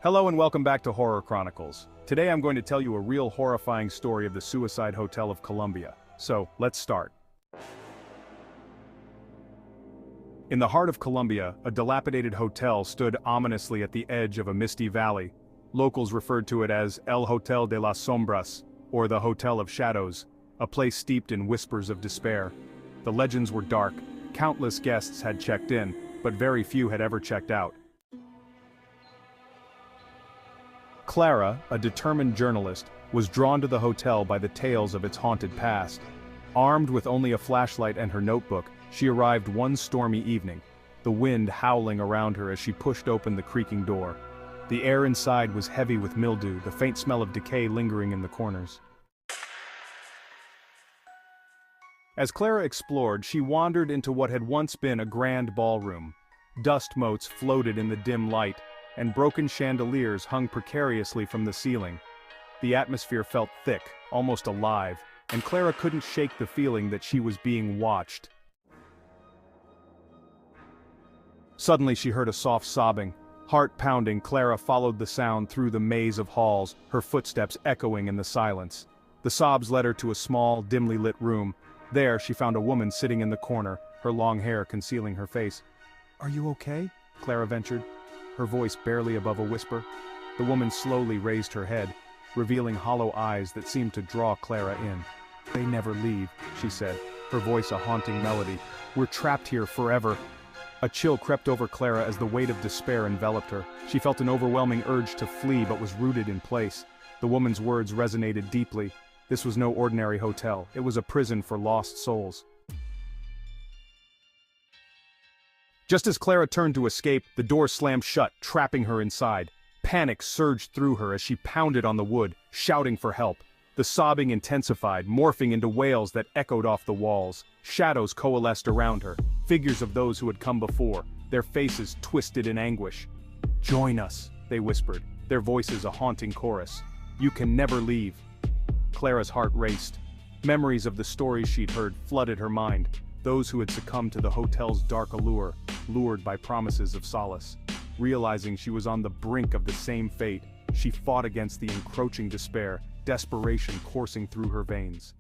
Hello and welcome back to Horror Chronicles. Today I'm going to tell you a real horrifying story of the suicide Hotel of Colombia. So, let's start. In the heart of Colombia, a dilapidated hotel stood ominously at the edge of a misty valley. Locals referred to it as El Hotel de las Sombras, or the Hotel of Shadows, a place steeped in whispers of despair. The legends were dark. Countless guests had checked in, but very few had ever checked out. Clara, a determined journalist, was drawn to the hotel by the tales of its haunted past. Armed with only a flashlight and her notebook, she arrived one stormy evening, the wind howling around her as she pushed open the creaking door. The air inside was heavy with mildew, the faint smell of decay lingering in the corners. As Clara explored, she wandered into what had once been a grand ballroom. Dust motes floated in the dim light, and broken chandeliers hung precariously from the ceiling. The atmosphere felt thick, almost alive, and Clara couldn't shake the feeling that she was being watched. Suddenly she heard a soft sobbing. Heart pounding, Clara followed the sound through the maze of halls, her footsteps echoing in the silence. The sobs led her to a small, dimly lit room. There she found a woman sitting in the corner, her long hair concealing her face. "Are you okay?" Clara ventured, her voice barely above a whisper. The woman slowly raised her head, revealing hollow eyes that seemed to draw Clara in. "They never leave," she said, her voice a haunting melody. "We're trapped here forever." A chill crept over Clara as the weight of despair enveloped her. She felt an overwhelming urge to flee but was rooted in place. The woman's words resonated deeply. This was no ordinary hotel, it was a prison for lost souls. Just as Clara turned to escape, the door slammed shut, trapping her inside. Panic surged through her as she pounded on the wood, shouting for help. The sobbing intensified, morphing into wails that echoed off the walls. Shadows coalesced around her, figures of those who had come before, their faces twisted in anguish. "Join us," they whispered, their voices a haunting chorus. "You can never leave." Clara's heart raced. Memories of the stories she'd heard flooded her mind. Those who had succumbed to the hotel's dark allure, lured by promises of solace. Realizing she was on the brink of the same fate, she fought against the encroaching despair, desperation coursing through her veins.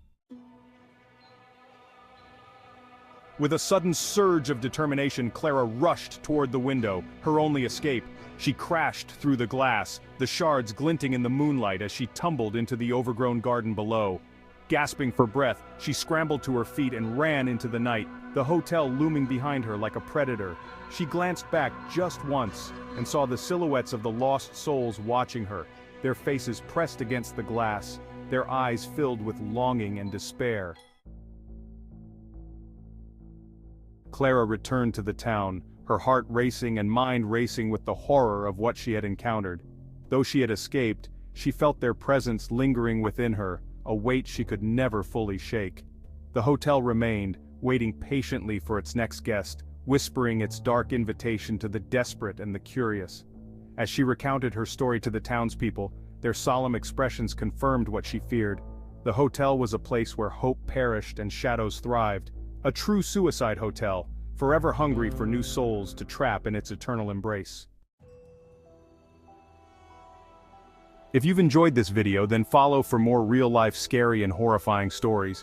With a sudden surge of determination, Clara rushed toward the window, her only escape. She crashed through the glass, the shards glinting in the moonlight as she tumbled into the overgrown garden below. Gasping for breath, she scrambled to her feet and ran into the night, the hotel looming behind her like a predator. She glanced back just once and saw the silhouettes of the lost souls watching her, their faces pressed against the glass, their eyes filled with longing and despair. Clara returned to the town, her heart racing and mind racing with the horror of what she had encountered. Though she had escaped, she felt their presence lingering within her, a weight she could never fully shake. The hotel remained, waiting patiently for its next guest, whispering its dark invitation to the desperate and the curious. As she recounted her story to the townspeople, their solemn expressions confirmed what she feared. The hotel was a place where hope perished and shadows thrived, a true suicide hotel, forever hungry for new souls to trap in its eternal embrace. If you've enjoyed this video, then follow for more real-life scary and horrifying stories.